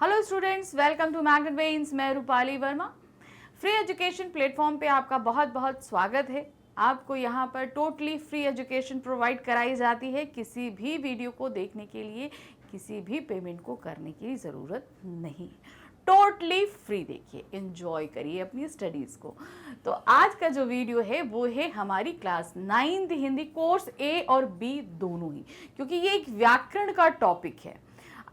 Hello students, welcome to Magnet Brains. मैं Rupali Verma. Free education platform पे आपका बहुत बहुत स्वागत है। आपको यहाँ पर टोटली फ्री एजुकेशन प्रोवाइड कराई जाती है। किसी भी वीडियो को देखने के लिए किसी भी पेमेंट को करने की ज़रूरत नहीं। टोटली फ्री देखिए, एंजॉय करिए अपनी स्टडीज़ को। तो आज का जो वीडियो है वो है हमारी क्लास 9th हिंदी कोर्स ए और बी दोनों ही, क्योंकि ये एक व्याकरण का टॉपिक है।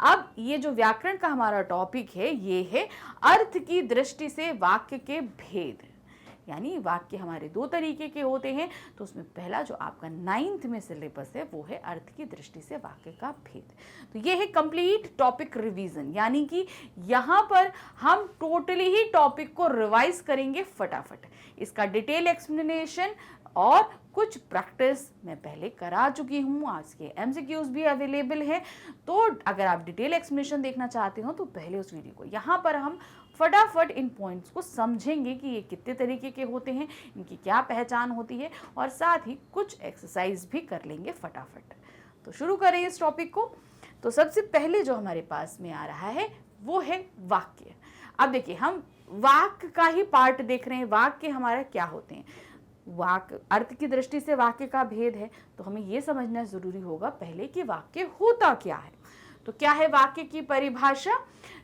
अब ये जो व्याकरण का हमारा टॉपिक है ये है अर्थ की दृष्टि से वाक्य के भेद। यानी वाक्य हमारे दो तरीके के होते हैं, तो उसमें पहला जो आपका 9th में सिलेबस है वो है अर्थ की दृष्टि से वाक्य का भेद। तो ये है कंप्लीट टॉपिक रिवीजन, यानी कि यहाँ पर हम टोटली ही टॉपिक को रिवाइज करेंगे फटाफट। इसका डिटेल एक्सप्लेनेशन और कुछ प्रैक्टिस मैं पहले करा चुकी हूँ। आज के एमसीक्यूज भी अवेलेबल है, तो अगर आप डिटेल एक्सप्लेनेशन देखना चाहते हो तो पहले उस वीडियो को। यहाँ पर हम फटाफट इन पॉइंट्स को समझेंगे कि ये कितने तरीके के होते हैं, इनकी क्या पहचान होती है, और साथ ही कुछ एक्सरसाइज भी कर लेंगे फटाफट। तो शुरू करें इस टॉपिक को। तो सबसे पहले जो हमारे पास में आ रहा है वो है वाक्य। अब देखिए, हम वाक्य का ही पार्ट देख रहे हैं। वाक्य हमारा क्या होते हैं, वाक्य अर्थ की दृष्टि से वाक्य का भेद है, तो हमें यह समझना जरूरी होगा पहले कि वाक्य होता क्या है। तो क्या है वाक्य की परिभाषा?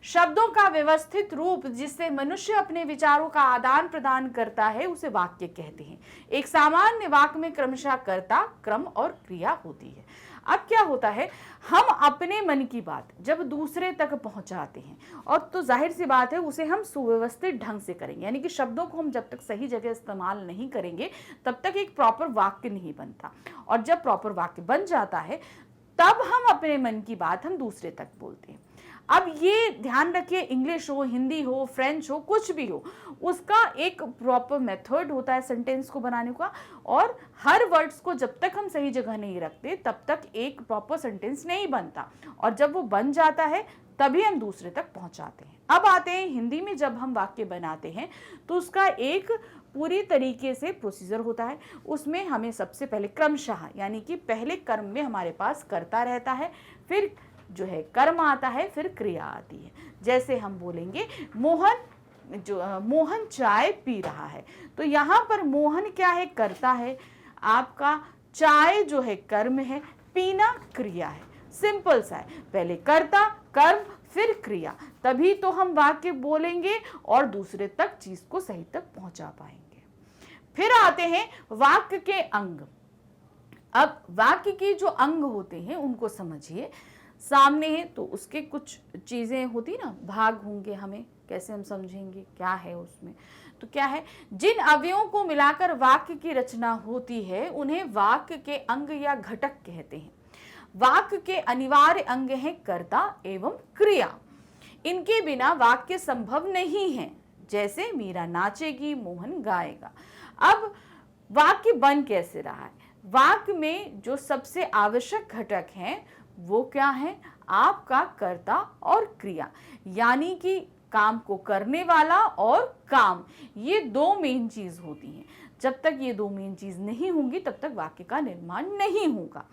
शब्दों का व्यवस्थित रूप जिससे मनुष्य अपने विचारों का आदान प्रदान करता है उसे वाक्य कहते हैं। एक सामान्य वाक्य में क्रमशः कर्ता, क्रम और क्रिया होती है। अब क्या होता है, हम अपने मन की बात जब दूसरे तक पहुंचाते हैं, और तो जाहिर सी बात है उसे हम सुव्यवस्थित ढंग से करेंगे। यानी कि शब्दों को हम जब तक सही जगह इस्तेमाल नहीं करेंगे तब तक एक प्रॉपर वाक्य नहीं बनता। और जब प्रॉपर वाक्य बन जाता है तब हम अपने मन की बात हम दूसरे तक बोलते हैं। अब ये ध्यान रखिए, इंग्लिश हो, हिंदी हो, फ्रेंच हो, कुछ भी हो, उसका एक प्रॉपर मेथड होता है सेंटेंस को बनाने का। और हर वर्ड्स को जब तक हम सही जगह नहीं रखते तब तक एक प्रॉपर सेंटेंस नहीं बनता, और जब वो बन जाता है तभी हम दूसरे तक पहुंचाते हैं। अब आते हैं हिंदी में, जब हम वाक्य बनाते हैं तो उसका एक पूरी तरीके से प्रोसीजर होता है। उसमें हमें सबसे पहले क्रमशः, यानी कि पहले कर्म में हमारे पास कर्ता रहता है, फिर जो है कर्म आता है, फिर क्रिया आती है। जैसे हम बोलेंगे मोहन चाय पी रहा है, तो यहाँ पर मोहन क्या है, कर्ता है आपका, चाय जो है कर्म है, पीना क्रिया है। सिंपल सा है, पहले कर्ता, कर्म, फिर क्रिया, तभी तो हम वाक्य बोलेंगे और दूसरे तक चीज को सही तक पहुंचा पाएंगे। फिर आते हैं वाक्य के अंग। अब वाक्य के जो अंग होते हैं उनको समझिए। सामने है तो उसके कुछ चीजें होती ना, भाग होंगे, हमें कैसे हम समझेंगे क्या है उसमें। तो क्या है, जिन अवयवों को मिलाकर वाक्य की रचना होती है उन्हें वाक्य के अंग या घटक कहते हैं। वाक्य के अनिवार्य अंग हैं कर्ता एवं क्रिया। इनके बिना वाक्य संभव नहीं है। जैसे मीरा नाचेगी, मोहन गाएगा। अब वाक्य बन कैसे रहा है? वाक्य में जो सबसे आवश्यक घटक हैं वो क्या है, आपका कर्ता और क्रिया, यानी कि काम को करने वाला और काम, ये दो मेन चीज होती हैं। जब तक ये दो मेन चीज नहीं होंगी तब तक वाक्य का निर्माण नहीं होगा।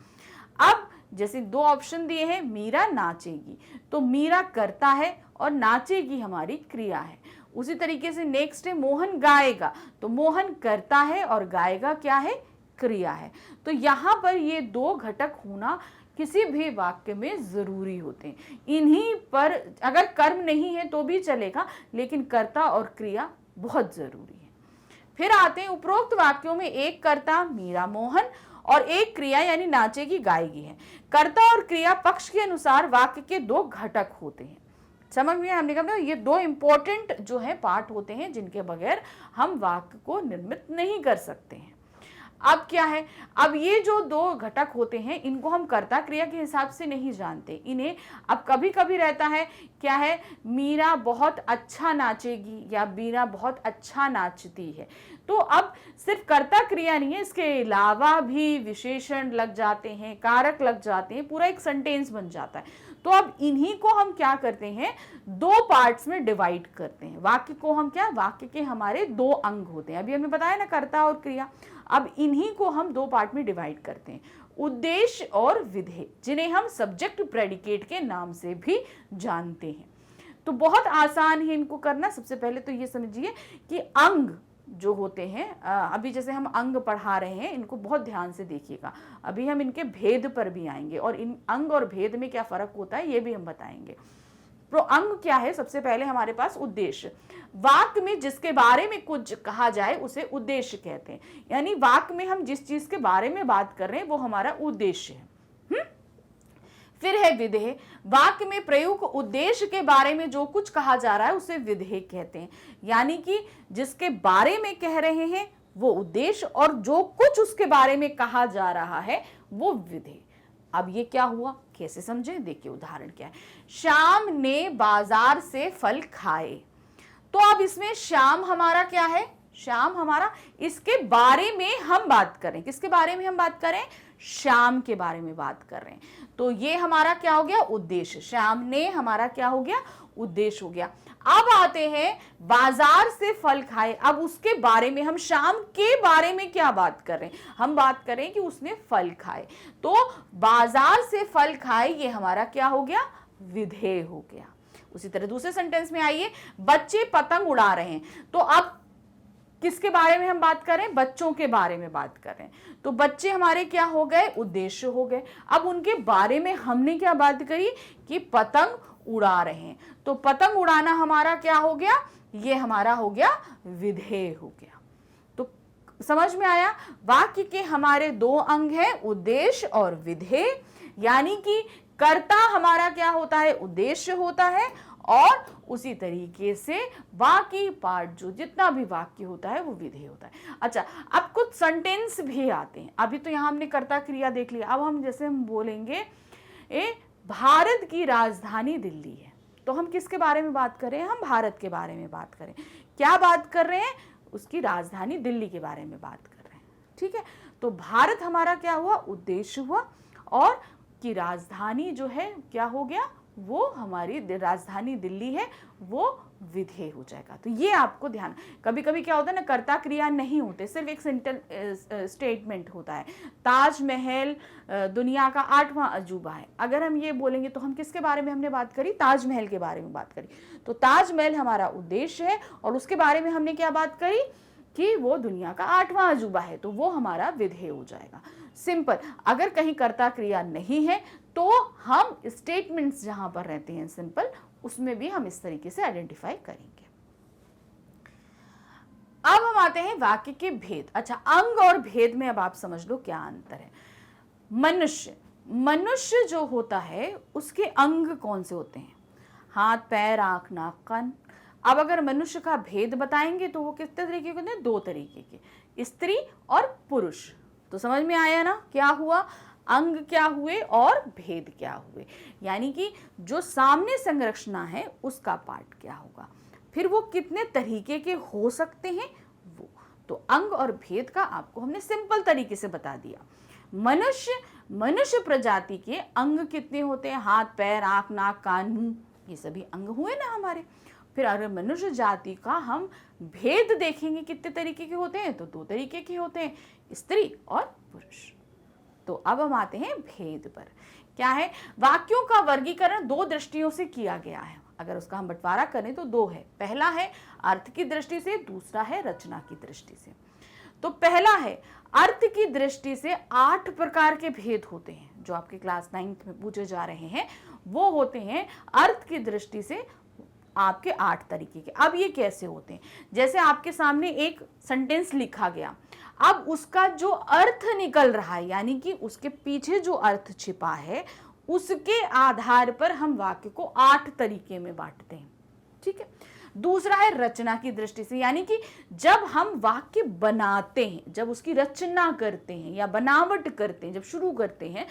अब जैसे दो ऑप्शन दिए हैं, मीरा नाचेगी, तो मीरा करता है और नाचेगी हमारी क्रिया है। उसी तरीके से नेक्स्ट है मोहन गाएगा, तो मोहन करता है और गाएगा क्या है, क्रिया है। तो यहाँ पर ये दो घटक होना किसी भी वाक्य में जरूरी होते हैं। इन्हीं पर अगर कर्म नहीं है तो भी चलेगा, लेकिन कर्ता और क्रिया बहुत जरूरी है। फिर आते हैं उपरोक्त वाक्यों में एक कर्ता मीरा मोहन और एक क्रिया यानी नाचेगी गाएगी है। कर्ता और क्रिया पक्ष के अनुसार वाक्य के दो घटक होते हैं। समझ में हमने कहा ये दो इंपॉर्टेंट जो है पार्ट होते हैं जिनके बगैर हम वाक्य को निर्मित नहीं कर सकते हैं। अब क्या है, अब ये जो दो घटक होते हैं इनको हम कर्ता क्रिया के हिसाब से नहीं जानते। इन्हें अब कभी कभी रहता है क्या है, मीरा बहुत अच्छा नाचेगी या मीरा बहुत अच्छा नाचती है। तो अब सिर्फ कर्ता क्रिया नहीं है, इसके अलावा भी विशेषण लग जाते हैं, कारक लग जाते हैं, पूरा एक सेंटेंस बन जाता है। तो अब इन्हीं को हम क्या करते हैं, दो पार्ट्स में डिवाइड करते हैं। वाक्य को हम क्या, वाक्य के हमारे दो अंग होते हैं, अभी हमने बताया ना, कर्ता और क्रिया। अब इन्हीं को हम दो पार्ट में डिवाइड करते हैं, उद्देश्य और विधेय, जिन्हें हम सब्जेक्ट प्रेडिकेट के नाम से भी जानते हैं। तो बहुत आसान है इनको करना। सबसे पहले तो ये समझिए कि अंग जो होते हैं, अभी जैसे हम अंग पढ़ा रहे हैं, इनको बहुत ध्यान से देखिएगा। अभी हम इनके भेद पर भी आएंगे और इन अंग और भेद में क्या फर्क होता है ये भी हम बताएंगे। तो अंग क्या है? सबसे पहले हमारे पास उद्देश्य। वाक्य में जिसके बारे में कुछ कहा जाए उसे उद्देश्य कहते हैं, यानी वाक्य में हम जिस चीज के बारे में बात कर रहे हैं वो हमारा उद्देश्य है। फिर है विधेय। वाक्य में प्रयुक्त उद्देश्य के बारे में जो कुछ कहा जा रहा है उसे विधेय कहते हैं, यानी कि जिसके बारे में कह रहे हैं वो उद्देश्य और जो कुछ उसके बारे में कहा जा रहा है वो विधेय। अब ये क्या हुआ, कैसे समझे? देखिए उदाहरण क्या है। श्याम ने बाजार से फल खाए। तो अब इसमें श्याम हमारा क्या है? श्याम हमारा, इसके बारे में हम बात करें। किसके बारे में हम बात करें? श्याम के बारे में बात कर रहे हैं। तो ये हमारा क्या हो गया? उद्देश्य। श्याम ने हमारा क्या हो गया? उद्देश्य हो गया। अब आते हैं बाजार से फल खाए। अब उसके बारे में, हम श्याम के बारे में क्या बात कर रहे हैं? हम बात करें कि उसने फल खाए। तो बाजार से फल खाए ये हमारा क्या हो गया? विधेय हो गया। उसी तरह दूसरे सेंटेंस में आइए, बच्चे पतंग उड़ा रहे हैं। तो अब किसके बारे में हम बात करें? बच्चों के बारे में बात कर रहे हैं। तो बच्चे हमारे क्या हो गए? उद्देश्य हो गए। अब उनके बारे में हमने क्या बात करी कि पतंग उड़ा रहे हैं। तो पतंग उड़ाना हमारा क्या हो गया? ये हमारा हो गया विधेय हो गया। तो समझ में आया? वाक्य के हमारे दो अंग हैं, उद्देश्य और विधेय, यानी कि कर्ता हमारा क्या होता है? उद्देश्य होता है और उसी तरीके से बाकी पार्ट जो जितना भी वाक्य होता है वो विधेय होता है। अच्छा, अब कुछ सेंटेंस भी आते हैं। अभी तो यहाँ हमने कर्ता क्रिया देख लिया। अब हम जैसे हम बोलेंगे भारत की राजधानी दिल्ली है, तो हम किसके बारे में बात करें? हम भारत के बारे में बात करें। क्या बात कर रहे हैं? उसकी राजधानी दिल्ली के बारे में बात कर रहे हैं। ठीक है, तो भारत हमारा क्या हुआ? उद्देश्य हुआ और की राजधानी जो है क्या हो गया? वो हमारी राजधानी दिल्ली है, वो विधेय हो जाएगा। तो ये आपको ध्यान, कभी कभी क्या होता है ना, कर्ता क्रिया नहीं होते, सिर्फ एक स्टेटमेंट होता है। ताजमहल दुनिया का 8वां अजूबा है। अगर हम ये बोलेंगे तो हम किसके बारे में हमने बात करी? ताजमहल के बारे में बात करी। तो ताजमहल हमारा उद्देश्य है और उसके बारे में हमने क्या बात करी कि वो दुनिया का 8वां अजूबा है, तो वो हमारा विधेय हो जाएगा। सिंपल। अगर कहीं कर्ता क्रिया नहीं है तो हम स्टेटमेंट्स जहां पर रहते हैं सिंपल, उसमें भी हम इस तरीके से आइडेंटिफाई करेंगे। अब हम आते हैं वाक्य के भेद। अच्छा, अंग और भेद में अब आप समझ लो क्या अंतर है। मनुष्य जो होता है उसके अंग कौन से होते हैं? हाथ, पैर, आंख, नाक, कान। अब अगर मनुष्य का भेद बताएंगे तो वो कितने तरीके के होते हैं? 2 तरीके के, स्त्री और पुरुष। तो समझ में आया ना क्या हुआ? अंग क्या हुए और भेद क्या हुए, यानी कि जो सामने संरचना है उसका पार्ट क्या होगा, फिर वो कितने तरीके के हो सकते हैं वो। तो अंग और भेद का आपको हमने सिंपल तरीके से बता दिया। मनुष्य प्रजाति के अंग कितने होते हैं? हाथ, पैर, आंख, नाक, कान, मुंह, ये सभी अंग हुए ना हमारे। फिर अगर मनुष्य जाति का हम भेद देखेंगे कितने तरीके के होते हैं, तो 2 तरीके के होते हैं, स्त्री और पुरुष। तो अब हम आते हैं भेद पर। क्या है? वाक्यों का वर्गीकरण 2 दृष्टियों से किया गया है। अगर उसका हम बंटवारा करें तो 2 है। पहला है अर्थ की दृष्टि से, दूसरा है रचना की दृष्टि से। तो पहला है अर्थ की दृष्टि से 8 प्रकार के भेद होते हैं जो आपके क्लास 9th में पूछे जा रहे हैं। वो होते हैं अर्थ की दृष्टि से आपके 8 तरीके के। अब ये कैसे होते हैं? जैसे आपके सामने एक सेंटेंस लिखा गया, अब उसका जो अर्थ निकल रहा है, यानी कि उसके पीछे जो अर्थ छिपा है, उसके आधार पर हम वाक्य को 8 तरीके में बांटते हैं। ठीक है। दूसरा है रचना की दृष्टि से, यानी कि जब हम वाक्य बनाते हैं, जब उसकी रचना करते हैं या बनावट करते हैं, जब शुरू करते हैं,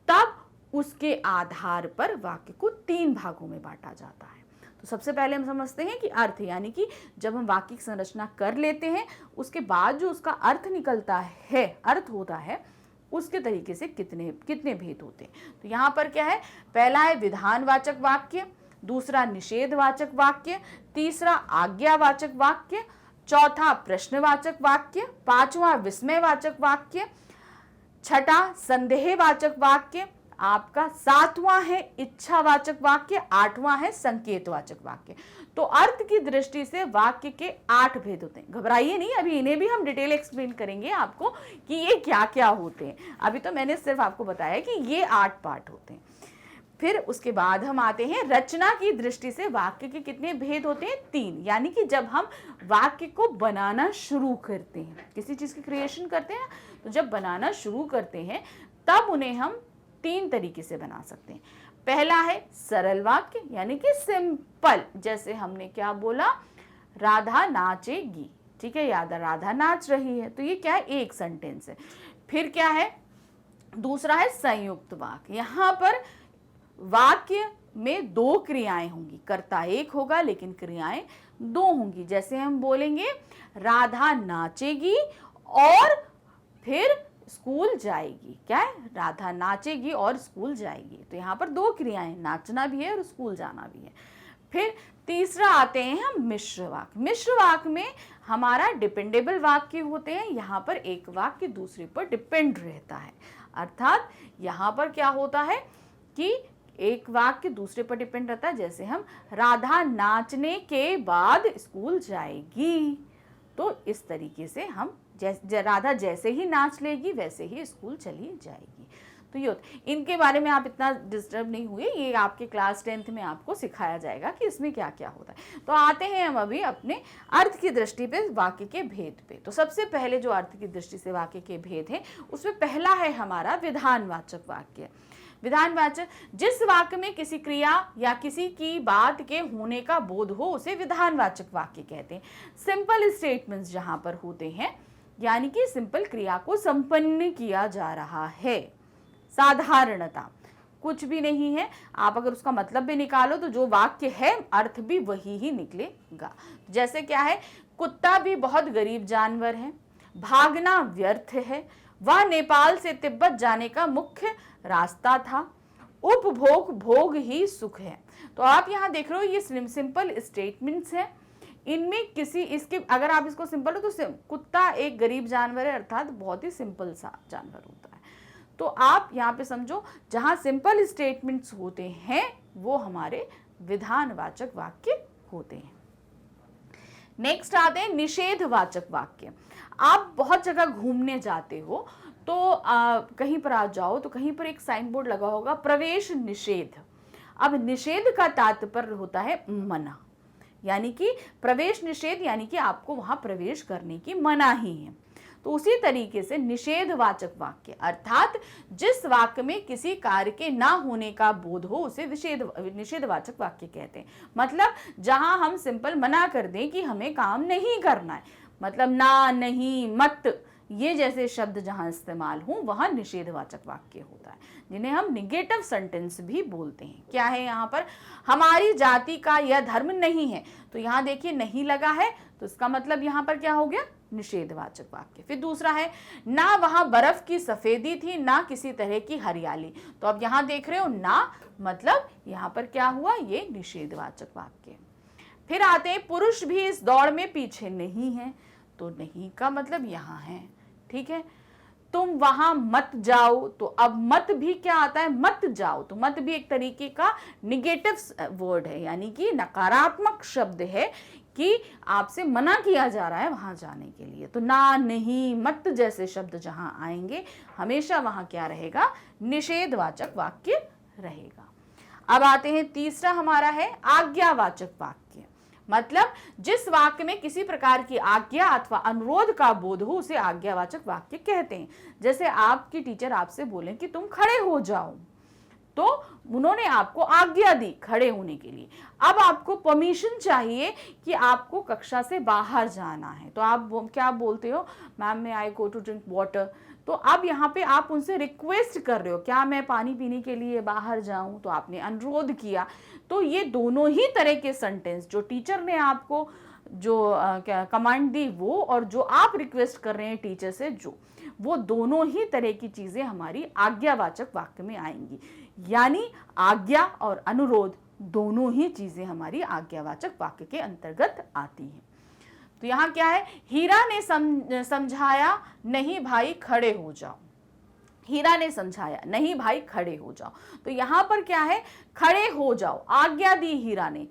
तब उसके आधार पर वाक्य को 3 भागों में बांटा जाता है। तो सबसे पहले हम समझते हैं कि अर्थ, यानी कि जब हम वाक्य की संरचना कर लेते हैं, उसके बाद जो उसका अर्थ निकलता है, अर्थ होता है, उसके तरीके से कितने भेद होते हैं। तो यहाँ पर क्या है? पहला है विधानवाचक वाक्य, दूसरा निषेधवाचक वाक्य, तीसरा आज्ञावाचक वाक्य, चौथा प्रश्नवाचक वाक्य, पांचवा विस्मयवाचक वाक्य, छठा संदेहवाचक वाक्य, आपका 7वां है इच्छावाचक वाक्य, 8वां है संकेतवाचक वाक्य। तो अर्थ की दृष्टि से वाक्य के 8 भेद होते हैं। घबराइए नहीं, अभी इन्हें भी हम डिटेल एक्सप्लेन करेंगे आपको कि ये क्या क्या होते हैं। अभी तो मैंने सिर्फ आपको बताया कि ये 8 पार्ट होते हैं। फिर उसके बाद हम आते हैं रचना की दृष्टि से वाक्य के कितने भेद होते हैं, 3। यानी कि जब हम वाक्य को बनाना शुरू करते हैं, किसी चीज की क्रिएशन करते हैं, तो जब बनाना शुरू करते हैं तब उन्हें हम 3 तरीके से बना सकते हैं। पहला है सरल वाक्य, यानी कि सिंपल, जैसे हमने क्या बोला, राधा नाचेगी, ठीक है, याद है राधा नाच रही है, तो ये क्या है, एक सेंटेंस है। फिर क्या है, दूसरा है संयुक्त वाक्य। यहां पर वाक्य में 2 क्रियाएं होंगी, कर्ता एक होगा लेकिन क्रियाएं 2 होंगी। जैसे हम बोलेंगे राधा नाचेगी और फिर स्कूल जाएगी, क्या है, राधा नाचेगी और स्कूल जाएगी, तो यहाँ पर 2 क्रियाएं, नाचना भी है और स्कूल जाना भी है। फिर तीसरा आते हैं हम मिश्र वाक्य। मिश्र वाक्य में हमारा डिपेंडेबल वाक्य होते हैं, यहाँ पर एक वाक्य दूसरे पर डिपेंड रहता है। अर्थात यहाँ पर क्या होता है कि एक वाक्य दूसरे पर डिपेंड रहता है। जैसे हम राधा नाचने के बाद स्कूल जाएगी, तो इस तरीके से हम राधा जैसे ही नाच लेगी वैसे ही स्कूल चली जाएगी। तो ये इनके बारे में आप इतना डिस्टर्ब नहीं हुए, ये आपके क्लास 10th में आपको सिखाया जाएगा कि इसमें क्या क्या होता है। तो आते हैं हम अभी अपने अर्थ की दृष्टि पे वाक्य के भेद पे। तो सबसे पहले जो अर्थ की दृष्टि से वाक्य के भेद हैं, उसमें पहला है हमारा विधानवाचक वाक्य। विधानवाचक, जिस वाक्य में किसी क्रिया या किसी की बात के होने का बोध हो उसे विधानवाचक वाक्य कहते हैं। सिंपल स्टेटमेंट्स जहां पर होते हैं, यानी कि सिंपल क्रिया को संपन्न किया जा रहा है। साधारणता कुछ भी नहीं है, आप अगर उसका मतलब भी निकालो तो जो वाक्य है अर्थ भी वही ही निकलेगा। जैसे क्या है, कुत्ता भी बहुत गरीब जानवर है, भागना व्यर्थ है, वह नेपाल से तिब्बत जाने का मुख्य रास्ता था, उपभोग भोग ही सुख है। तो आप यहाँ देख रहे हो ये सिंपल स्टेटमेंट्स हैं। इनमें किसी इसके अगर आप इसको सिंपल हो तो कुत्ता एक गरीब जानवर है, अर्थात बहुत ही सिंपल सा जानवर होता है। तो आप यहाँ पे समझो, जहां सिंपल स्टेटमेंट्स होते हैं वो हमारे विधानवाचक वाक्य होते हैं। नेक्स्ट आते हैं निषेधवाचक वाक्य। आप बहुत जगह घूमने जाते हो तो कहीं पर आ जाओ तो कहीं पर एक साइन बोर्ड लगा होगा प्रवेश निषेध। अब निषेध का तात्पर्य होता है मना, यानी कि प्रवेश निषेध यानी कि आपको वहां प्रवेश करने की मनाही है। तो उसी तरीके से निषेधवाचक वाक्य, अर्थात जिस वाक्य में किसी कार्य के ना होने का बोध हो उसे निषेधवाचक वाक्य कहते हैं। मतलब जहां हम सिंपल मना कर दें कि हमें काम नहीं करना है, मतलब ना, नहीं, मत, ये जैसे शब्द जहां इस्तेमाल हो वहां निषेधवाचक वाक्य होता है, जिन्हें हम निगेटिव सेंटेंस भी बोलते हैं। क्या है यहाँ पर, हमारी जाति का यह धर्म नहीं है, तो यहाँ देखिए नहीं लगा है, तो इसका मतलब यहाँ पर क्या हो गया, निषेधवाचक वाक्य। फिर दूसरा है, ना वहां बर्फ की सफेदी थी ना किसी तरह की हरियाली, तो अब यहाँ देख रहे हो ना, मतलब यहाँ पर क्या हुआ, ये निषेधवाचक वाक्य। फिर आते हैं, पुरुष भी इस दौड़ में पीछे नहीं है, तो नहीं का मतलब यहाँ है, ठीक है। तुम वहां मत जाओ, तो अब मत भी क्या आता है, मत जाओ, तो मत भी एक तरीके का निगेटिव वर्ड है, यानी कि नकारात्मक शब्द है कि आपसे मना किया जा रहा है वहां जाने के लिए। तो ना, नहीं, मत जैसे शब्द जहां आएंगे हमेशा वहां क्या रहेगा, निषेधवाचक वाक्य रहेगा। अब आते हैं तीसरा हमारा है आज्ञावाचक वाक्य। मतलब जिस वाक्य में किसी प्रकार की आज्ञा अथवा अनुरोध का बोध हो उसे आज्ञावाचक वाक्य कहते हैं। जैसे आपकी टीचर आपसे बोले कि तुम खड़े हो जाओ, तो उन्होंने आपको आज्ञा दी खड़े होने के लिए। अब आपको परमिशन चाहिए कि आपको कक्षा से बाहर जाना है, तो आप क्या बोलते हो, मैम मैं आई गो टू ड्रिंक वाटर। तो अब यहाँ पे आप उनसे रिक्वेस्ट कर रहे हो, क्या मैं पानी पीने के लिए बाहर जाऊं, तो आपने अनुरोध किया। तो ये दोनों ही तरह के सेंटेंस, जो टीचर ने आपको जो कमांड दी वो, और जो आप रिक्वेस्ट कर रहे हैं टीचर से, जो वो दोनों ही तरह की चीजें हमारी आज्ञावाचक वाक्य में आएंगी। यानी आज्ञा और अनुरोध दोनों ही चीजें हमारी आज्ञावाचक वाक्य के अंतर्गत आती हैं। तो यहाँ क्या है, हीरा ने समझाया, नहीं भाई खड़े हो जाओ। हीरा ने समझाया, नहीं भाई खड़े हो जाओ। तो यहां पर क्या है, खड़े हो जाओ, आज्ञा दी हीरा ने,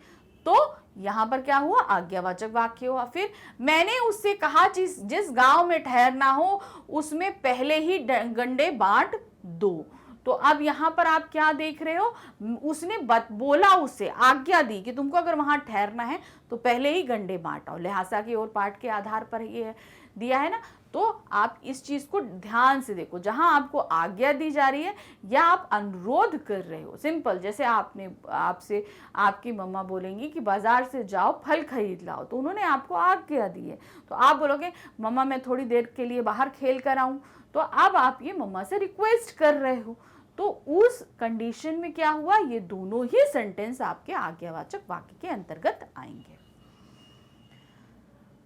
तो यहां पर क्या हुआ, आज्ञावाचक वाक्य हुआ। फिर मैंने उससे कहा जिस गांव में ठहरना हो उसमें पहले ही गंडे बांट दो। तो अब यहां पर आप क्या देख रहे हो, उसने बोला, उससे आज्ञा दी कि तुमको अगर वहां ठहरना है तो पहले ही गंडे बांटाओ, लिहाजा की और पाठ के आधार पर ये दिया है ना। तो आप इस चीज को ध्यान से देखो, जहां आपको आज्ञा दी जा रही है या आप अनुरोध कर रहे हो, सिंपल, जैसे आपसे आपकी मम्मा बोलेंगी कि बाजार से जाओ फल खरीद लाओ, तो उन्होंने आपको आज्ञा दी है, तो आप बोलोगे मम्मा मैं थोड़ी देर के लिए बाहर खेल कर आऊं, तो अब आप ये मम्मा से रिक्वेस्ट कर रहे हो। तो उस कंडीशन में क्या हुआ, ये दोनों ही सेंटेंस आपके आज्ञावाचक वाक्य के अंतर्गत आएंगे।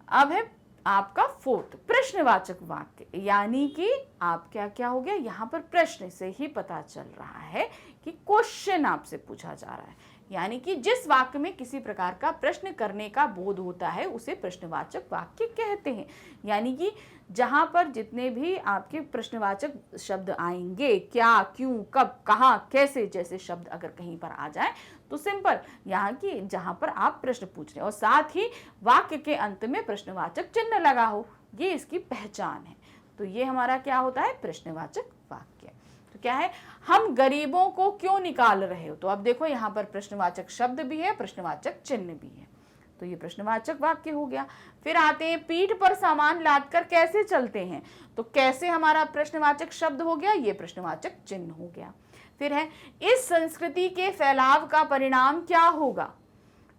अब है आपका फोर्थ प्रश्नवाचक वाक्य, यानी कि आप क्या हो गया, यहां पर प्रश्न से ही पता चल रहा है कि क्वेश्चन आपसे पूछा जा रहा है, यानी कि जिस वाक्य में किसी प्रकार का प्रश्न करने का बोध होता है उसे प्रश्नवाचक वाक्य कहते हैं। यानी कि जहां पर जितने भी आपके प्रश्नवाचक शब्द आएंगे, क्या, क्यों, कब, कहां, कैसे जैसे शब्द अगर कहीं पर आ जाए तो सिंपल यहाँ की जहां पर आप प्रश्न पूछ रहे हैं और साथ ही वाक्य के अंत में प्रश्नवाचक चिन्ह लगा हो, ये इसकी पहचान है। तो ये हमारा क्या होता है, प्रश्नवाचक वाक्य। तो क्या है, हम गरीबों को क्यों निकाल रहे हो, तो अब देखो यहाँ पर प्रश्नवाचक शब्द भी है, प्रश्नवाचक चिन्ह भी है, तो ये प्रश्नवाचक वाक्य हो गया। फिर आते हैं पीठ पर सामान लादकर कैसे चलते हैं, तो कैसे हमारा प्रश्नवाचक शब्द हो गया, ये प्रश्नवाचक चिन्ह हो गया। फिर है इस संस्कृति के फैलाव का परिणाम क्या होगा,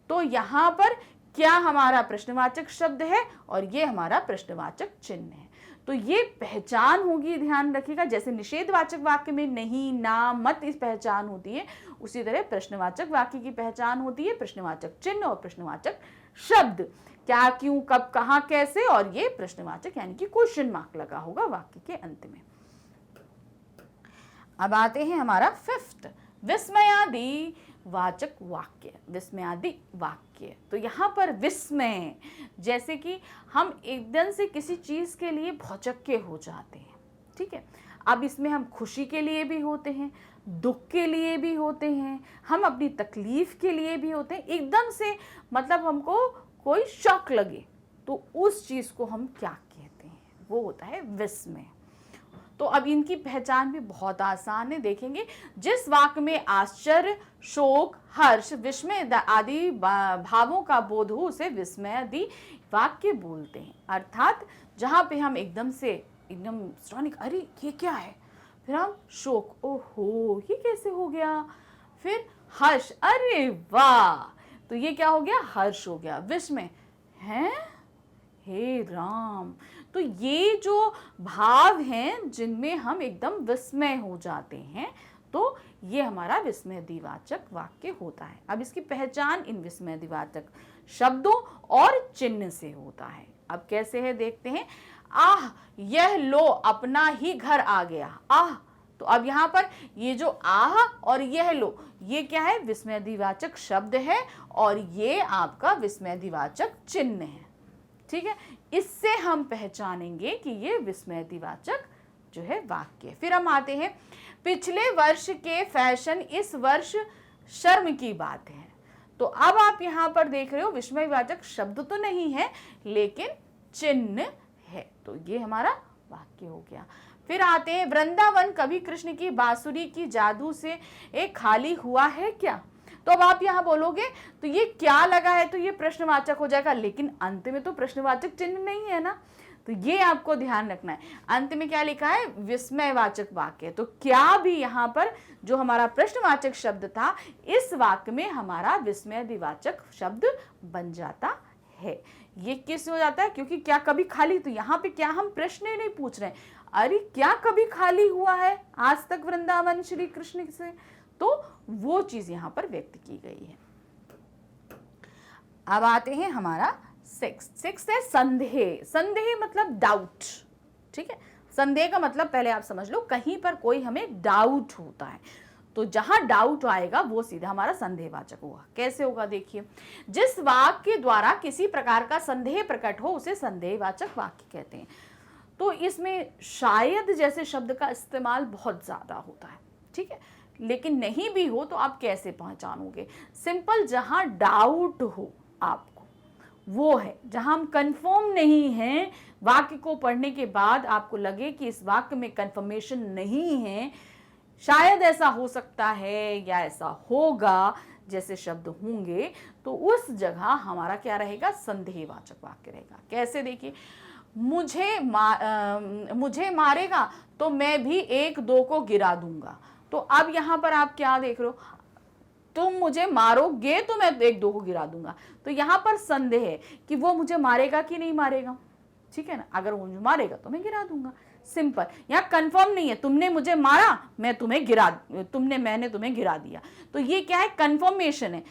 तो यहां पर क्या हमारा प्रश्नवाचक शब्द है और ये हमारा प्रश्नवाचक चिन्ह है। तो ये पहचान होगी, ध्यान रखिएगा, जैसे निषेधवाचक वाक्य में नहीं, ना, मत इस पहचान होती है, उसी तरह प्रश्नवाचक वाक्य की पहचान होती है प्रश्नवाचक चिन्ह और प्रश्नवाचक शब्द, क्या, क्यों, कब, कहां, कैसे, और ये प्रश्नवाचक यानी कि क्वेश्चन मार्क लगा होगा वाक्य के अंत में। अब आते हैं हमारा फिफ्थ विस्मयादि वाचक वाक्य, विस्मयादि वाक्य। तो यहाँ पर विस्मय, जैसे कि हम एकदम से किसी चीज के लिए भौचक्के हो जाते हैं, ठीक है। अब इसमें हम खुशी के लिए भी होते हैं, दुख के लिए भी होते हैं, हम अपनी तकलीफ के लिए भी होते हैं, एकदम से मतलब हमको कोई शॉक लगे तो उस चीज को हम क्या कहते हैं, वो होता है विस्मय। तो अब इनकी पहचान भी बहुत आसान है, देखेंगे जिस वाक्य में आश्चर्य, शोक, हर्ष, विस्मय आदि भावों का बोध हो उसे विस्मयादि वाक्य बोलते हैं। अर्थात जहां पे हम एकदम स्टॉनिक, अरे ये क्या है, फिर हम शोक, ओहो ये कैसे हो गया, फिर हर्ष, अरे वाह, तो ये क्या हो गया, हर्ष हो गया। विस्मय, हैं, हे राम, तो ये जो भाव हैं जिनमें हम एकदम विस्मय हो जाते हैं, तो ये हमारा विस्मयादिवाचक वाक्य होता है। अब इसकी पहचान इन विस्मयादिवाचक शब्दों और चिन्ह से होता है। अब कैसे है देखते हैं, आह यह लो अपना ही घर आ गया, आह, तो अब यहाँ पर ये जो आह और यह लो, ये क्या है, विस्मयादिवाचक शब्द है और ये आपका विस्मयादिवाचक चिन्ह है, ठीक है। इससे हम पहचानेंगे कि ये विस्मयादिवाचक जो है वाक्य। फिर हम आते हैं पिछले वर्ष के फैशन इस वर्ष शर्म की बात है। तो अब आप यहां पर देख रहे हो विस्मयवाचक शब्द तो नहीं है लेकिन चिन्ह है, तो ये हमारा वाक्य हो गया। फिर आते हैं वृंदावन कभी कृष्ण की बांसुरी की जादू से एक खाली हुआ है क्या, तो अब आप यहां बोलोगे तो ये क्या लगा है, तो ये प्रश्नवाचक हो जाएगा, लेकिन अंत में तो प्रश्नवाचक चिन्ह नहीं है ना, तो ये आपको ध्यान रखना है। अंत में क्या लिखा है, विस्मयवाचक वाक्य, तो क्या भी यहाँ पर जो हमारा प्रश्नवाचक शब्द था इस वाक्य में हमारा विस्मयादिवाचक शब्द बन जाता है। ये किस हो जाता है, क्योंकि क्या कभी खाली, तो यहाँ पे क्या हम प्रश्न ही नहीं पूछ रहे हैं, अरे क्या कभी खाली हुआ है आज तक वृंदावन श्री कृष्ण से, तो वो चीज यहां पर व्यक्त की गई है। अब आते हैं हमारा सिक्स है संदेह। संदेह मतलब डाउट, ठीक है। संदेह का मतलब पहले आप समझ लो, कहीं पर कोई हमें डाउट होता है, तो जहां डाउट आएगा वो सीधा हमारा संदेहवाचक होगा। कैसे होगा देखिए, जिस वाक्य द्वारा किसी प्रकार का संदेह प्रकट हो उसे संदेहवाचक वाक्य कहते हैं। तो इसमें शायद जैसे शब्द का इस्तेमाल बहुत ज़्यादा होता है, ठीक है। लेकिन नहीं भी हो तो आप कैसे पहचानोगे? सिंपल, जहाँ डाउट हो आपको, वो है जहां हम कंफर्म नहीं हैं, वाक्य को पढ़ने के बाद आपको लगे कि इस वाक्य में कंफर्मेशन नहीं है, शायद ऐसा हो सकता है या ऐसा होगा जैसे शब्द होंगे, तो उस जगह हमारा क्या रहेगा? संदेहवाचक वाक्य रहेगा। कैसे? देखिए, मुझे मारेगा तो मैं भी 1-2 को गिरा दूंगा। तो अब यहां पर आप क्या देख रहे हो? तुम मुझे मारोगे तो मैं 1-2 को गिरा दूंगा। तो यहां पर संदेह है कि वो मुझे मारेगा कि नहीं मारेगा, ठीक है ना। अगर वो मुझे मारेगा तो मैं गिरा दूंगा, सिंपल। यहाँ कंफर्म नहीं है, तुमने मुझे मारा, मैंने तुम्हें गिरा दिया। तो ये क्या है? कंफर्मेशन है।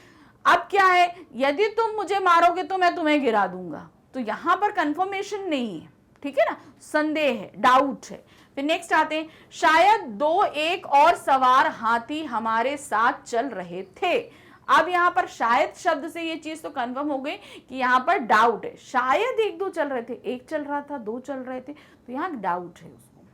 अब क्या है? यदि तुम मुझे मारोगे तो मैं तुम्हें गिरा दूंगा। तो यहां पर कंफर्मेशन नहीं है, ठीक है ना, संदेह है, डाउट है। फिर नेक्स्ट आते हैं, शायद 2-1 और सवार हाथी हमारे साथ चल रहे थे। अब यहां पर शायद शब्द से ये चीज तो कंफर्म हो गई कि यहां पर डाउट है। शायद 1-2 चल रहे थे, 1 चल रहा था, 2 चल रहे थे, तो यहां डाउट है उसको।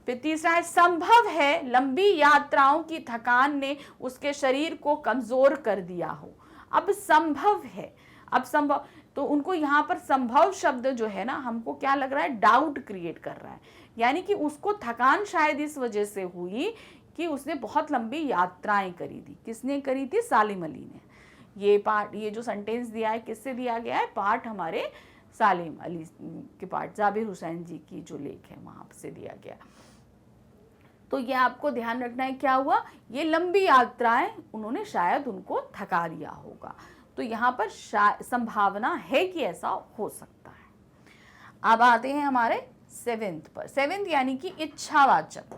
फिर तीसरा है, संभव है लंबी यात्राओं की थकान ने उसके शरीर को कमजोर कर दिया हो। अब संभव है, अब संभव, तो उनको यहाँ पर संभव शब्द जो है ना, हमको क्या लग रहा है? डाउट क्रिएट कर रहा है। यानी कि उसको थकान शायद इस वजह से हुई कि उसने बहुत लंबी यात्राएं करी थी। किसने करी थी? सालिम अली ने। ये पार्ट, ये जो सेंटेंस दिया है, किससे दिया गया है? पार्ट हमारे सालिम अली के पार्ट, जाबिर हुसैन जी की जो लेख है वहां से दिया गया। तो ये आपको ध्यान रखना है, क्या हुआ? ये लंबी यात्राएं उन्होंने शायद उनको थका दिया होगा। तो यहाँ पर संभावना है कि ऐसा हो सकता है। अब आते हैं हमारे 7th पर। 7th यानी कि इच्छावाचक।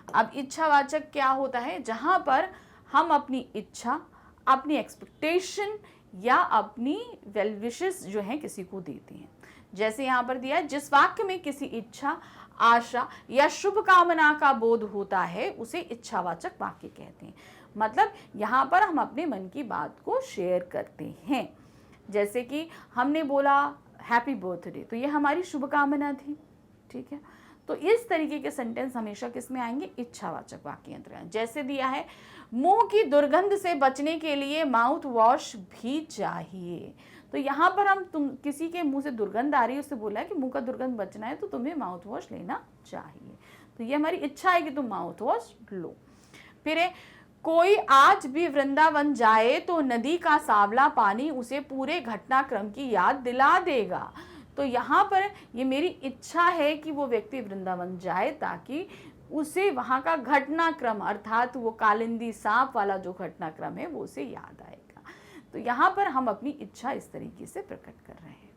अब इच्छावाचक क्या होता है? जहां पर हम अपनी इच्छा, अपनी एक्सपेक्टेशन या अपनी वेल विशेस जो है किसी को देते हैं। जैसे यहां पर दिया है, जिस वाक्य में किसी इच्छा, आशा या शुभ कामना का बोध होता है उसे इच्छावाचक वाक्य कहते हैं। मतलब यहाँ पर हम अपने मन की बात को शेयर करते हैं। जैसे कि हमने बोला हैप्पी बर्थडे, तो ये हमारी शुभकामना थी, ठीक है। तो इस तरीके के सेंटेंस हमेशा किस में आएंगे? इच्छावाचक वाक्य अंतर्गत। जैसे दिया है, मुंह की दुर्गंध से बचने के लिए माउथ वॉश भी चाहिए। तो यहाँ पर हम किसी के मुंह से दुर्गंध आ रही है, उससे बोला है कि मुंह का दुर्गंध बचना है तो तुम्हें माउथ वॉश लेना चाहिए। तो ये हमारी इच्छा है कि तुम माउथ वॉश लो। फिर है, कोई आज भी वृंदावन जाए तो नदी का सांवला पानी उसे पूरे घटनाक्रम की याद दिला देगा। तो यहाँ पर ये मेरी इच्छा है कि वो व्यक्ति वृंदावन जाए ताकि उसे वहाँ का घटनाक्रम, अर्थात वो कालिंदी सांप वाला जो घटनाक्रम है वो उसे याद आएगा। तो यहाँ पर हम अपनी इच्छा इस तरीके से प्रकट कर रहे हैं।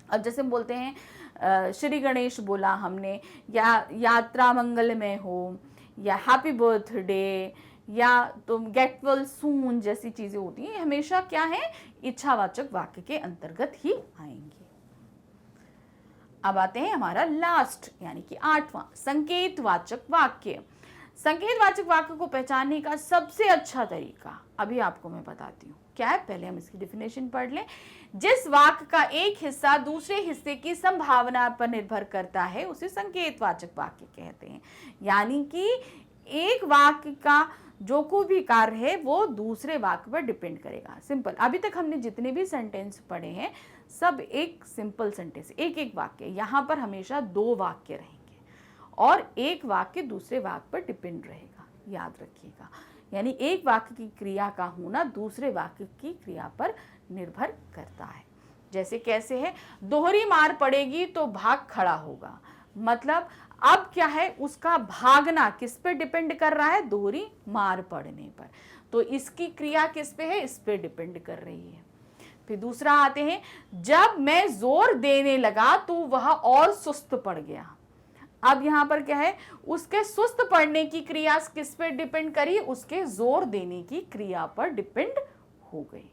अब जैसे हम बोलते हैं श्री गणेश बोला हमने, या यात्रा मंगलमय हो, या हैप्पी बर्थडे, या तुम गेट वेल सून जैसी चीजें होती हैं, हमेशा क्या है? इच्छावाचक वाक्य के अंतर्गत ही आएंगी। अब आते हैं हमारा लास्ट यानी कि 8वां, संकेतवाचक वाक्य। संकेतवाचक वाक्य को पहचानने का सबसे अच्छा तरीका अभी आपको मैं बताती हूँ। क्या है? पहले हम इसकी डेफिनेशन पढ़ लें। जिस वाक्य का एक हिस्सा दूसरे हिस्से की संभावना पर निर्भर करता है उसे संकेतवाचक वाक्य कहते हैं। यानी कि एक वाक्य का जो कोई भी कार्य है वो दूसरे वाक्य पर डिपेंड करेगा। सिंपल, अभी तक हमने जितने भी सेंटेंस पढ़े हैं सब एक सिंपल सेंटेंस, एक एक वाक्य। यहाँ पर हमेशा 2 वाक्य रहेंगे और एक वाक्य दूसरे वाक्य पर डिपेंड रहेगा, याद रखिएगा। यानी एक वाक्य की क्रिया का होना दूसरे वाक्य की क्रिया पर निर्भर करता है। जैसे कैसे है? दोहरी मार पड़ेगी तो भाग खड़ा होगा। मतलब अब क्या है? उसका भागना किस पे डिपेंड कर रहा है? दोहरी मार पड़ने पर। तो इसकी क्रिया किस पे है? इस पे डिपेंड कर रही है। फिर दूसरा आते हैं, जब मैं जोर देने लगा तो वह और सुस्त पड़ गया। अब यहां पर क्या है? उसके सुस्त पड़ने की क्रिया किस पे डिपेंड करी? उसके जोर देने की क्रिया पर डिपेंड हो गई।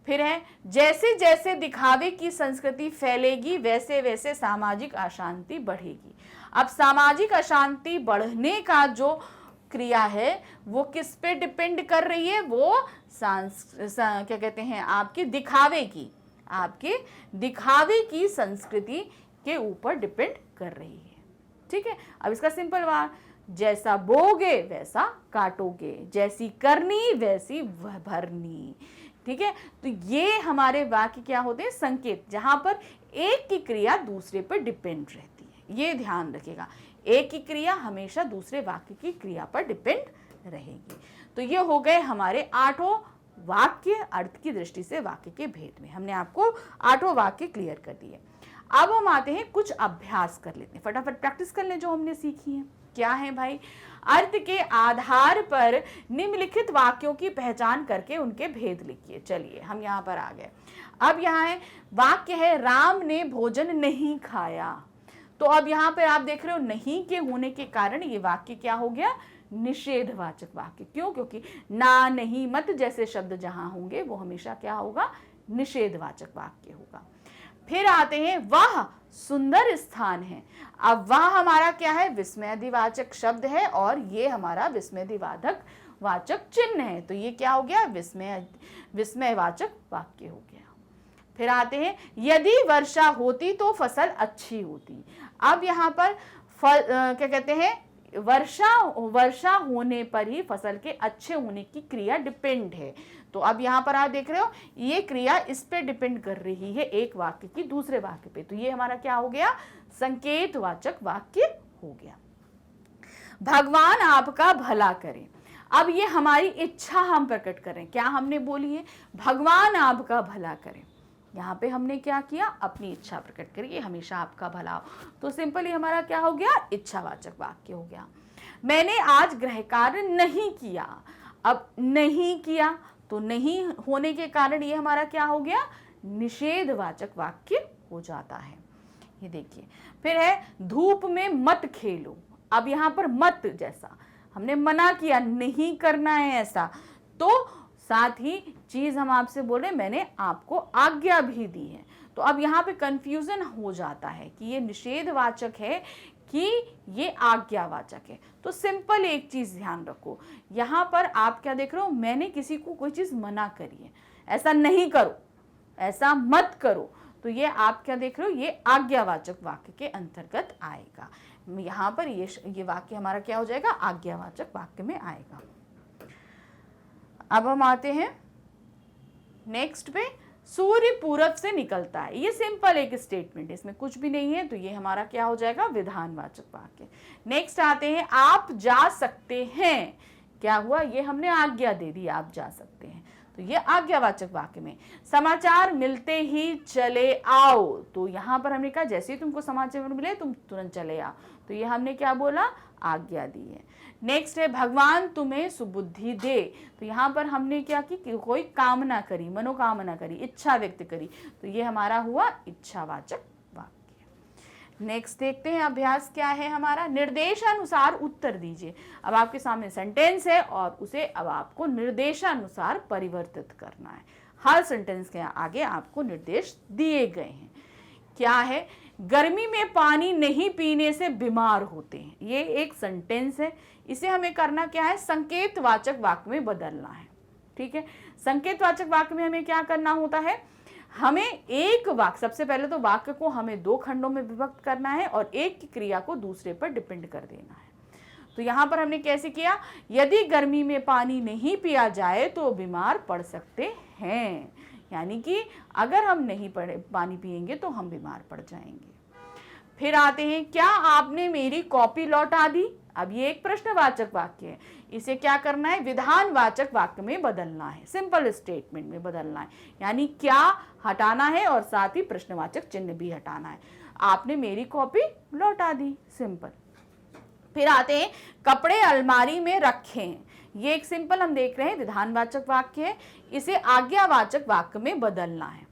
फिर है, जैसे जैसे दिखावे की संस्कृति फैलेगी वैसे वैसे सामाजिक अशांति बढ़ेगी। अब सामाजिक अशांति बढ़ने का जो क्रिया है वो किस पे डिपेंड कर रही है? वो क्या कहते हैं, आपके दिखावे की संस्कृति के ऊपर डिपेंड कर रही है। ठीक है, अब इसका सिंपल वार, जैसा बोगे वैसा काटोगे, जैसी करनी वैसी भरनी। ठीक है, तो ये हमारे वाक्य क्या होते हैं, संकेत, जहां पर एक की क्रिया दूसरे पर डिपेंड रहती है। ये ध्यान रखिएगा, एक की क्रिया हमेशा दूसरे वाक्य की क्रिया पर डिपेंड रहेगी। तो ये हो गए हमारे 8 वाक्य, अर्थ की दृष्टि से वाक्य के भेद में। हमने आपको 8 वाक्य क्लियर कर दिए। अब हम आते हैं कुछ अभ्यास कर लेते हैं, फटाफट प्रैक्टिस कर लें जो हमने सीखी है। क्या है भाई, अर्थ के आधार पर निम्नलिखित वाक्यों की पहचान करके उनके भेद लिखिए। चलिए हम यहाँ पर आ गए। अब यहाँ है वाक्य है, राम ने भोजन नहीं खाया। तो अब यहाँ पर आप देख रहे हो नहीं के होने के कारण ये वाक्य क्या हो गया, निषेधवाचक वाक्य। क्यों, क्योंकि ना, नहीं, मत जैसे शब्द जहां होंगे वो हमेशा क्या होगा, निषेधवाचक वाक्य होगा। फिर आते हैं वह सुंदर स्थान है। अब वह हमारा क्या है, विस्मयादिवाचक शब्द है और ये हमारा विस्मयादिवाचक वाचक चिन्ह है। तो ये क्या हो गया, विस्मयवाचक वाक्य हो गया। फिर आते हैं यदि वर्षा होती तो फसल अच्छी होती। अब यहाँ पर क्या कहते हैं, वर्षा होने पर ही फसल के अच्छे होने की क्रिया डिपेंड है। तो अब यहाँ पर आप देख रहे हो ये क्रिया इस पे डिपेंड कर रही है, एक वाक्य की दूसरे वाक्य पे। तो ये हमारा क्या हो गया, संकेतवाचक वाक्य हो गया। भगवान आपका भला करे। अब ये हमारी इच्छा हम प्रकट करें, क्या हमने बोली है, भगवान आपका भला करे। यहाँ पे हमने क्या किया, अपनी इच्छा प्रकट करिए, हमेशा आपका भला हो। तो सिंपली हमारा क्या हो गया, इच्छावाचक वाक्य हो गया। मैंने आज गृह कार्य नहीं किया। अब नहीं किया तो नहीं होने के कारण ये हमारा क्या हो गया, निषेधवाचक वाक्य हो जाता है। ये देखिए, फिर है धूप में मत खेलो। अब यहाँ पर मत जैसा हमने मना किया, नहीं करना है ऐसा, तो साथ ही चीज हम आपसे बोल रहे हैं मैंने आपको आज्ञा भी दी है। तो अब यहाँ पे कंफ्यूजन हो जाता है कि ये निषेधवाचक है कि ये आज्ञावाचक है। तो सिंपल एक चीज ध्यान रखो, यहाँ पर आप क्या देख रहे हो, मैंने किसी को कोई चीज मना करी है, ऐसा नहीं करो, ऐसा मत करो। तो ये आप क्या देख रहे हो, ये आज्ञावाचक वाक्य के अंतर्गत आएगा। यहाँ पर ये वाक्य हमारा क्या हो जाएगा, आज्ञावाचक वाक्य में आएगा। अब हम आते हैं नेक्स्ट पे, सूर्य पूरब से निकलता है। ये सिंपल एक स्टेटमेंट, इसमें कुछ भी नहीं है, तो ये हमारा क्या हो जाएगा, विधानवाचक वाक्य। नेक्स्ट आते हैं आप जा सकते हैं। क्या हुआ, ये हमने आज्ञा दे दी, आप जा सकते हैं, तो ये आज्ञावाचक वाक्य में। समाचार मिलते ही चले आओ। तो यहाँ पर हमने कहा जैसे ही तुमको समाचार मिले तुम तुरंत चले आओ, तो ये हमने क्या बोला, आज्ञा दी है। नेक्स्ट है भगवान तुम्हें सुबुद्धि दे। तो यहाँ पर हमने क्या की, कोई कामना करी, मनोकामना करी, इच्छा व्यक्त करी, तो ये हमारा हुआ इच्छावाचक वाक्य। नेक्स्ट देखते हैं अभ्यास क्या है हमारा, निर्देशानुसार उत्तर दीजिए। अब आपके सामने सेंटेंस है और उसे अब आपको निर्देशानुसार परिवर्तित करना है। हर सेंटेंस के आगे आपको निर्देश दिए गए हैं। क्या है, गर्मी में पानी नहीं पीने से बीमार होते हैं। ये एक सेंटेंस है, इसे हमें करना क्या है, संकेतवाचक वाक्य में बदलना है। ठीक है, संकेतवाचक वाक्य में हमें क्या करना होता है, हमें एक वाक्य, सबसे पहले तो वाक्य को हमें 2 खंडों में विभक्त करना है और एक की क्रिया को दूसरे पर डिपेंड कर देना है। तो यहां पर हमने कैसे किया, यदि गर्मी में पानी नहीं पिया जाए तो बीमार पड़ सकते हैं, यानी कि अगर हम नहीं पानी पिएंगे तो हम बीमार पड़ जाएंगे। फिर आते हैं, क्या आपने मेरी कॉपी लौटा दी। अब ये एक प्रश्नवाचक वाक्य है, इसे क्या करना है, विधानवाचक वाक्य में बदलना है, सिंपल स्टेटमेंट में बदलना है, यानी क्या हटाना है और साथ ही प्रश्नवाचक चिन्ह भी हटाना है। आपने मेरी कॉपी लौटा दी, सिंपल। फिर आते हैं, कपड़े अलमारी में रखें। ये एक सिंपल हम देख रहे हैं विधानवाचक वाक्य है, इसे आज्ञावाचक वाक्य में बदलना है।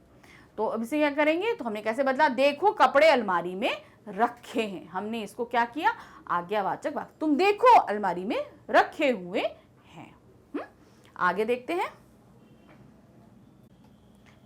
तो अब इसे क्या करेंगे, तो हमने कैसे बदला, देखो कपड़े अलमारी में रखे हैं, हमने इसको क्या किया, आज्ञावाचक वाक्य, तुम देखो अलमारी में रखे हुए हैं। आगे देखते हैं,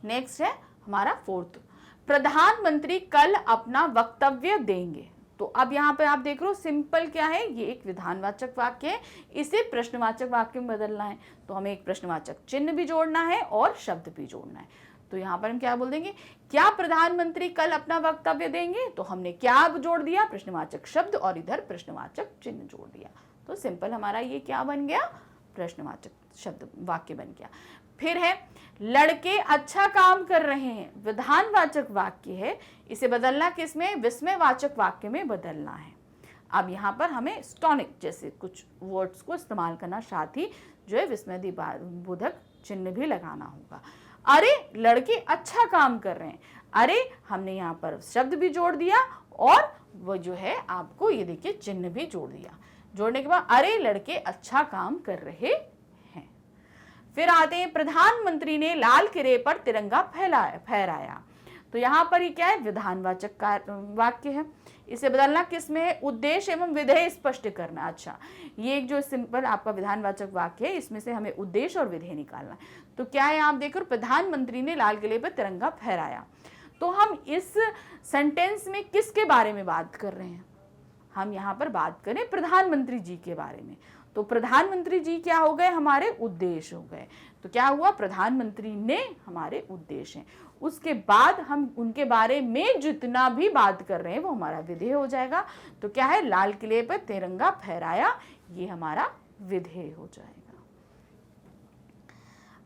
नेक्स्ट है हमारा 4th, प्रधानमंत्री कल अपना वक्तव्य देंगे। तो अब यहाँ पे आप देख रहे हो सिंपल क्या है, ये एक विधानवाचक वाक्य है, इसे प्रश्नवाचक वाक्य में बदलना है। तो हमें एक प्रश्नवाचक चिन्ह भी जोड़ना है और शब्द भी जोड़ना है। तो यहाँ पर हम क्या बोल देंगे, क्या प्रधानमंत्री कल अपना वक्तव्य देंगे, तो हमने क्या जोड़ दिया, प्रश्नवाचक शब्द, और इधर प्रश्नवाचक चिन्ह जोड़ दिया। तो सिंपल हमारा ये क्या बन गया, प्रश्नवाचक शब्द वाक्य बन गया। फिर है लड़के अच्छा काम कर रहे हैं, विधानवाचक वाक्य है, इसे बदलना किसमें, विस्मयवाचक वाक्य में बदलना है। अब यहाँ पर हमें स्टॉनिक जैसे कुछ वर्ड्स को इस्तेमाल करना, साथ ही जो है विस्मयबोधक चिन्ह भी लगाना होगा। अरे लड़के अच्छा काम कर रहे हैं, अरे हमने यहाँ पर शब्द भी जोड़ दिया और वो जो है आपको ये देखिए चिन्ह भी जोड़ दिया। जोड़ने के बाद अरे लड़के अच्छा काम कर रहे हैं। फिर आते हैं प्रधानमंत्री ने लाल किले पर तिरंगा फहराया। तो यहाँ पर ये क्या है, विधानवाचक वाक्य है, इसे बदलना किसमें है, उद्देश्य एवं विधेय स्पष्ट करना। अच्छा, ये एक जो सिंपल आपका विधानवाचक वाक्य है, इसमें से हमें उद्देश्य और विधेय निकालना है। तो क्या है, आप देखो प्रधानमंत्री ने लाल किले पर तिरंगा फहराया। तो हम इस सेंटेंस में किसके बारे में बात कर रहे हैं, हम यहाँ पर बात करें प्रधानमंत्री जी के बारे में। तो प्रधानमंत्री जी क्या हो गए, हमारे उद्देश्य हो गए। तो क्या हुआ, प्रधानमंत्री ने हमारे उद्देश्य हैं, उसके बाद हम उनके बारे में जितना भी बात कर रहे हैं वो हमारा विधेय हो जाएगा। तो क्या है, लाल किले पर तिरंगा फहराया, ये हमारा विधेय हो जाएगा।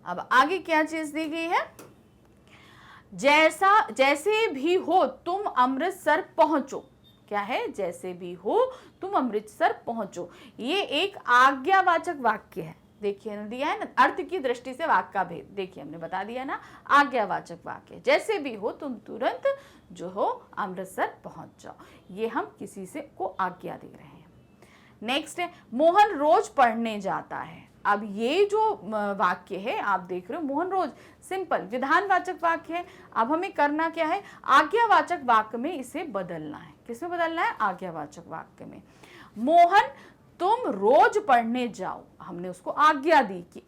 अब आगे क्या चीज दी गई है, जैसे भी हो तुम अमृतसर पहुंचो। क्या है, जैसे भी हो तुम अमृतसर पहुंचो, ये एक आज्ञावाचक वाक्य है। देखिए ना दिया है ना, अर्थ की दृष्टि से वाक्य का भेद देखिए हमने बता दिया ना, आज्ञावाचक वाक्य, जैसे भी हो तुम तुरंत जो हो अमृतसर पहुंच जाओ, ये हम किसी से को आज्ञा दे रहे हैं। नेक्स्ट है मोहन रोज पढ़ने जाता है। अब ये जो वाक्य है आप देख रहे हो, मोहन रोज सिंपल विधानवाचक वाक्य है। अब हमें करना क्या है, आज्ञावाचक वाक्य में इसे बदलना है। किसमें बदलना है, आज्ञावाचक वाक्य में। मोहन तुम रोज पढ़ने जाओ, हमने उसको आज्ञा दी कि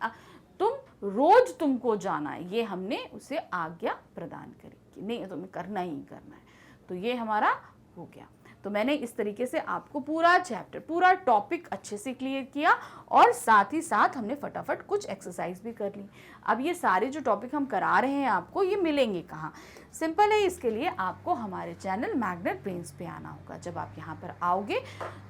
तुम रोज तुमको जाना है, ये हमने उसे आज्ञा प्रदान करी कि नहीं तुम्हें करना ही करना है। तो ये हमारा हो गया। तो मैंने इस तरीके से आपको पूरा चैप्टर, पूरा टॉपिक अच्छे से क्लियर किया और साथ ही साथ हमने फटाफट कुछ एक्सरसाइज भी कर ली। अब ये सारे जो टॉपिक हम करा रहे हैं आपको, ये मिलेंगे कहाँ, सिंपल है, इसके लिए आपको हमारे चैनल मैग्नेट ब्रेन्स पे आना होगा। जब आप यहाँ पर आओगे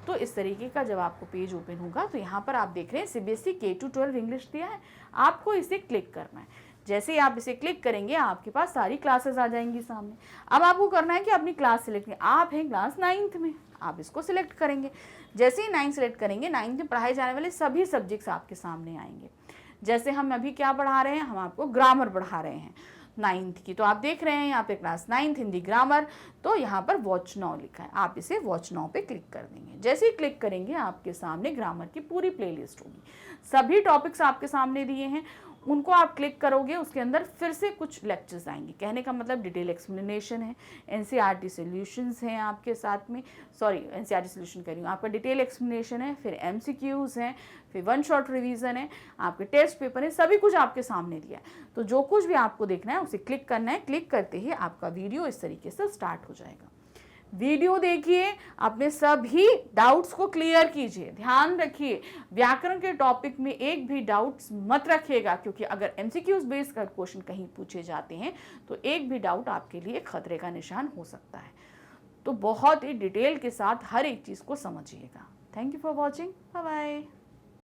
तो इस तरीके का जब आपको पेज ओपन होगा तो यहाँ पर आप देख रहे हैं CBSE K-12 इंग्लिश दिया है, आपको इसे क्लिक करना है। जैसे ही आप इसे क्लिक करेंगे आपके पास सारी क्लासेस आ जाएंगी सामने। अब आपको करना है कि अपनी क्लास सिलेक्ट करें, आप हैं क्लास 9th में, आप इसको सिलेक्ट करेंगे। जैसे ही 9 सिलेक्ट करेंगे, 9th में पढ़ाए जाने वाले सभी सब्जेक्ट्स आपके सामने आएंगे। जैसे हम अभी क्या पढ़ा रहे हैं, हम आपको ग्रामर पढ़ा रहे हैं 9th की, तो आप देख रहे हैं यहाँ पे क्लास 9th हिंदी ग्रामर, तो यहाँ पर वॉच नाउ लिखा है, आप इसे वॉच नाउ पे क्लिक कर देंगे। जैसे ही क्लिक करेंगे आपके सामने ग्रामर की पूरी प्लेलिस्ट होगी, सभी टॉपिक्स आपके सामने दिए हैं, उनको आप क्लिक करोगे, उसके अंदर फिर से कुछ लेक्चर्स आएंगे। कहने का मतलब डिटेल एक्सप्लेनेशन है, NCERT सॉल्यूशंस हैं आपके साथ में, सॉरी NCERT सॉल्यूशन कह रही हूँ, आपका डिटेल एक्सप्लेनेशन है, फिर MCQs हैं, फिर 1 शॉट रिवीजन है, आपके टेस्ट पेपर है, सभी कुछ आपके सामने दिया है। तो जो कुछ भी आपको देखना है उसे क्लिक करना है, क्लिक करते ही आपका वीडियो इस तरीके से स्टार्ट हो जाएगा। वीडियो देखिए, अपने सभी डाउट्स को क्लियर कीजिए। ध्यान रखिए व्याकरण के टॉपिक में एक भी डाउट्स मत रखिएगा, क्योंकि अगर MCQs बेस्ड कर क्वेश्चन कहीं पूछे जाते हैं तो एक भी डाउट आपके लिए खतरे का निशान हो सकता है। तो बहुत ही डिटेल के साथ हर एक चीज़ को समझिएगा। Thank you for watching, bye bye.